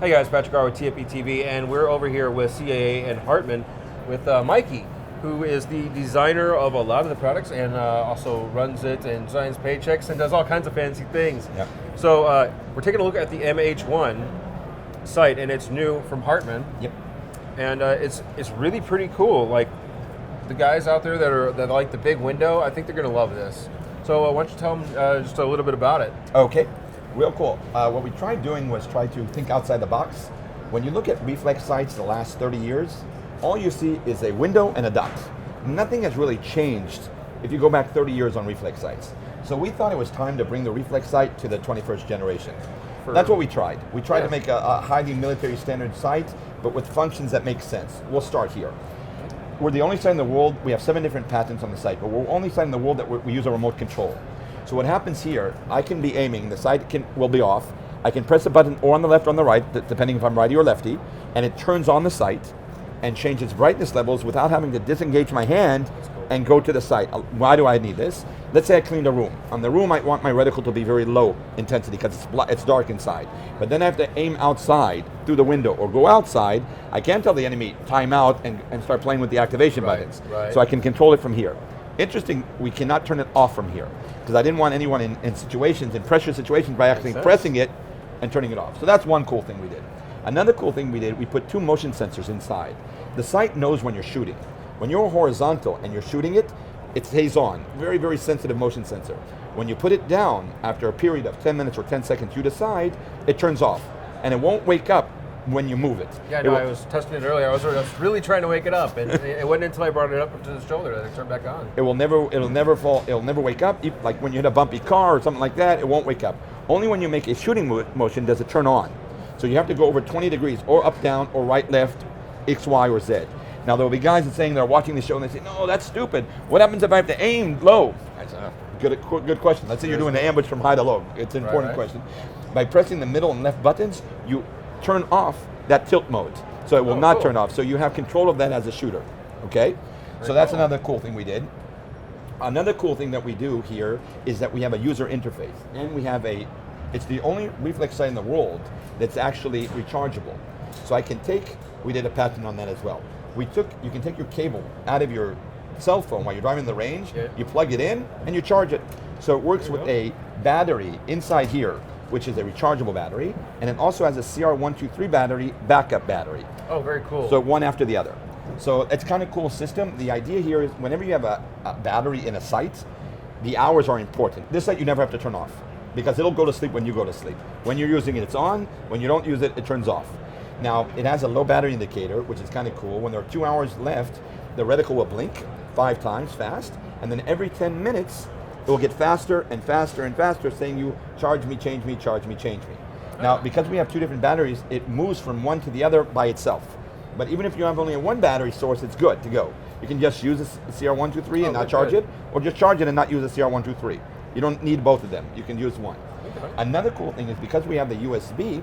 Hey guys, Patrick R with TFP TV, and we're over here with CAA and Hartman with Mikey, who is the designer of a lot of the products and also runs it and designs paychecks and does all kinds of fancy things. Yep. So we're taking a look at the MH1 sight, and it's new from Hartman. Yep. And it's really pretty cool. Like the guys out there that like the big window, I think they're going to love this. So why don't you tell them just a little bit about it? Okay, real cool. What we tried doing was try to think outside the box. When you look at reflex sights the last 30 years, all you see is a window and a dot. Nothing has really changed if you go back 30 years on reflex sights. So we thought it was time to bring the reflex sight to the 21st generation. That's what we tried. We tried to make a highly military standard sight, but with functions that make sense. We'll start here. We're the only site in the world, we have 7 different patents on the sight, but we're the only site in the world that we use a remote control. So what happens here, I can be aiming, the sight will be off, I can press a button or on the left or on the right, depending if I'm righty or lefty, and it turns on the sight and changes brightness levels without having to disengage my hand and go to the sight. Why do I need this? Let's say I cleaned a room. On the room, I want my reticle to be very low intensity because it's dark inside. But then I have to aim outside through the window or go outside. I can't tell the enemy time out and start playing with the activation buttons. Right. So I can control it from here. Interesting, we cannot turn it off from here because I didn't want anyone in situations, in pressure situations, by actually pressing it and turning it off. So that's one cool thing we did. Another cool thing we did, we put 2 motion sensors inside. The sight knows when you're shooting. When you're horizontal and you're shooting it, it stays on. Very, very sensitive motion sensor. When you put it down, after a period of 10 minutes or 10 seconds, you decide, it turns off. And it won't wake up when you move it. Yeah, no, I was testing it earlier. I was really trying to wake it up, and it wasn't until I brought it up to the shoulder that it turned back on. It'll never fall, it'll never wake up. Like when you hit a bumpy car or something like that, it won't wake up. Only when you make a shooting motion does it turn on. So you have to go over 20 degrees, or up, down, or right, left, X, Y, or Z. Now there will be guys that saying they're watching the show and they say, no, that's stupid. What happens if I have to aim low? I said, good question. Let's say you're doing an ambush from high to low. It's an important question. By pressing the middle and left buttons, you turn off that tilt mode. So it will not turn off. So you have control of that as a shooter. Okay? So that's another cool thing we did. Another cool thing that we do here is that we have a user interface. And we have it's the only reflex sight in the world that's actually rechargeable. So we did a patent on that as well. You can take your cable out of your cell phone while you're driving the range, you plug it in, and you charge it. So it works with a battery inside here, which is a rechargeable battery, and it also has a CR123 battery, backup battery. Oh, very cool. So one after the other. So it's kind of cool system. The idea here is whenever you have a battery in a sight, the hours are important. This sight you never have to turn off because it'll go to sleep when you go to sleep. When you're using it, it's on. When you don't use it, it turns off. Now, it has a low battery indicator, which is kind of cool. When there are 2 hours left, the reticle will blink 5 times fast, and then every 10 minutes, it will get faster and faster and faster, saying you charge me, change me, charge me, change me. Now, because we have 2 different batteries, it moves from one to the other by itself. But even if you have only a 1 battery source, it's good to go. You can just use the CR123 and not charge it, or just charge it and not use the CR123. You don't need both of them. You can use one. Okay. Another cool thing is because we have the USB,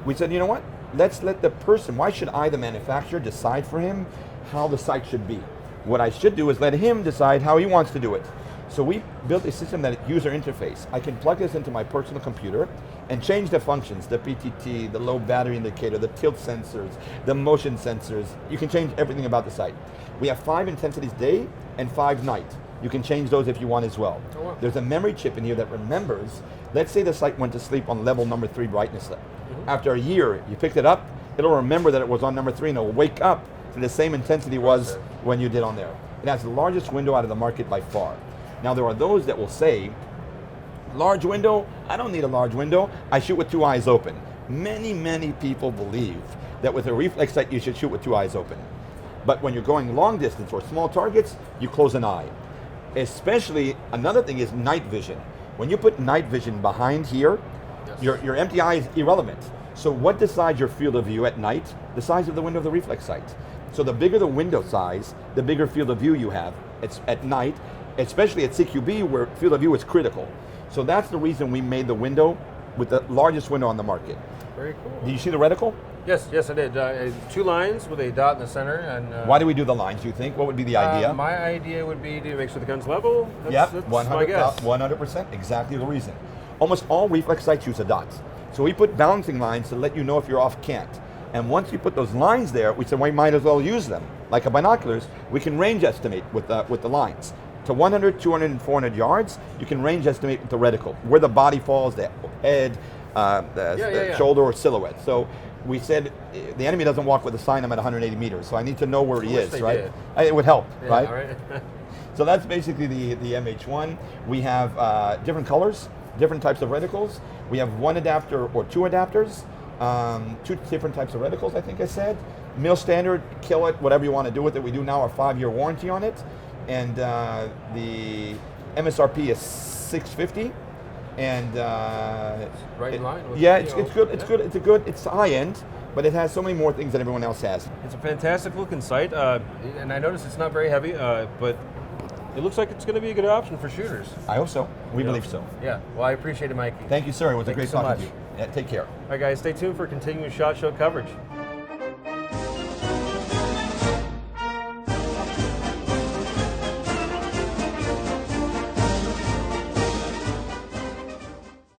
we said, you know what? Let's let the person, why should I, the manufacturer, decide for him how the sight should be? What I should do is let him decide how he wants to do it. So we built a system that user interface. I can plug this into my personal computer and change the functions, the PTT, the low battery indicator, the tilt sensors, the motion sensors. You can change everything about the sight. We have 5 intensities day and 5 night. You can change those if you want as well. Oh, wow. There's a memory chip in here that remembers, let's say the sight went to sleep on level number 3 brightness level. After a year, you picked it up, it'll remember that it was on number 3 and it'll wake up to the same intensity was when you did on there. It has the largest window out of the market by far. Now there are those that will say, large window, I don't need a large window, I shoot with 2 eyes open. Many, many people believe that with a reflex sight you should shoot with 2 eyes open. But when you're going long distance or small targets, you close an eye. Especially, another thing is night vision. When you put night vision behind here, your empty eye is irrelevant. So what decides your field of view at night? The size of the window of the reflex sight. So the bigger the window size, the bigger field of view you have. It's at night, especially at CQB where field of view is critical. So that's the reason we made the window with the largest window on the market. Very cool. Did you see the reticle? Yes, I did. 2 lines with a dot in the center. And why do we do the lines, do you think? What would be the idea? My idea would be to make sure the gun's level. That's my guess. 100%, exactly the reason. Almost all reflex sights use a dot. So we put balancing lines to let you know if you're off cant. And once you put those lines there, we said, well, we might as well use them. Like a binoculars, we can range estimate with the lines. To 100, 200, and 400 yards, you can range estimate with the reticle, where the body falls, the head, the shoulder or silhouette. So we said the enemy doesn't walk with a sign, I'm at 180 meters, so I need to know where he is, right? It would help, right? So that's basically the MH1. We have different colors, different types of reticles. We have one adapter or two adapters, two different types of reticles, I think I said. Mil standard, kill it, whatever you want to do with it. We do now a 5-year warranty on it. And the MSRP is $650. And right in line. Yeah, it's good. It's high end, but it has so many more things that everyone else has. It's a fantastic looking sight, and I noticed it's not very heavy, but it looks like it's going to be a good option for shooters. I hope so. We believe so. Yeah. Well, I appreciate it, Mikey. Thank you, sir. It was a great talking to you. Yeah, take care. All right, guys, stay tuned for continuing SHOT Show coverage.